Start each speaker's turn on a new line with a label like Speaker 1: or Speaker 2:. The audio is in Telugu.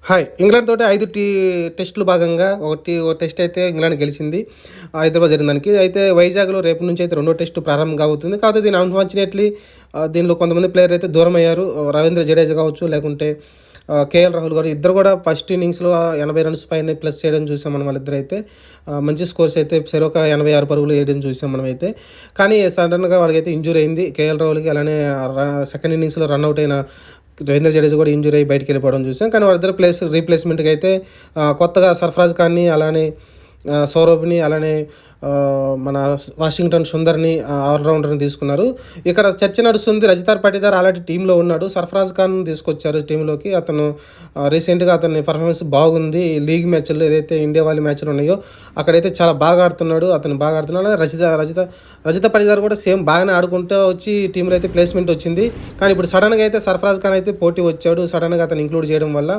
Speaker 1: హాయ్! ఇంగ్లాండ్ తోటి 5 టెస్టులు భాగంగా ఒక టెస్ట్ అయితే ఇంగ్లాండ్ గెలిచింది. హైదరాబాద్ జరిగిన దానికి. అయితే వైజాగ్‌లో రేపటి నుంచి అయితే రెండో టెస్ట్ ప్రారంభం కాబోతుంది. కాకపోతే దీని అన్‌ఫార్చునేట్‌లీ దీనిలో కొంతమంది ప్లేయర్ అయితే దూరమయ్యారు. రవీంద్ర జడేజా కావచ్చు, లేకుంటే కేఎల్ రాహుల్ గారు ఇద్దరు కూడా ఫస్ట్ ఇన్నింగ్స్‌లో 80 రన్స్ పైనే ప్లస్ చేయడం చూసాం మనం వాళ్ళిద్దరైతే. మంచి స్కోర్స్ అయితే చెరొక 86 పరుగులు వేయడం చూసాం మనమైతే. కానీ సడెన్‌గా వాళ్ళకైతే ఇంజ్యూరీ అయింది. కేఎల్ రాహుల్‌కి అలానే సెకండ్ ఇన్నింగ్స్‌లో రన్‌ఔట్ అయిన రవీంద్ర జడేజా కూడా ఇంజ్యూరీ అయ్యి బయటికి వెళ్ళిపోవడం చూసాం. కానీ వాళ్ళిద్దరు రీప్లేస్మెంట్‌కి అయితే కొత్తగా సర్ఫరాజ్ ఖాన్‌ని, అలానే సౌరభ్‌ని, అలానే మన వాషింగ్టన్ సుందర్‌ని ఆల్రౌండర్‌ని తీసుకున్నారు. ఇక్కడ చర్చ నడుస్తుంది. రజితార్ పాటిదార్ అలాంటి టీంలో ఉన్నాడు. సర్ఫరాజ్ ఖాన్ తీసుకొచ్చారు టీంలోకి. అతను రీసెంట్‌గా అతని పర్ఫార్మెన్స్ బాగుంది. లీగ్ మ్యాచ్‌ల్లో ఏదైతే ఇండియా వాళ్ళ మ్యాచ్‌లు ఉన్నాయో అక్కడైతే చాలా బాగా ఆడుతున్నాడు. అతను బాగా ఆడుతున్నాడు. రజిత పాటిదార్ కూడా సేమ్ బాగానే ఆడుకుంటూ వచ్చి టీంలో అయితే ప్లేస్మెంట్ వచ్చింది. కానీ ఇప్పుడు సడన్‌గా అయితే సర్ఫరాజ్ ఖాన్ అయితే పోటీ వచ్చాడు. సడన్‌గా అతను ఇంక్లూడ్ చేయడం వల్ల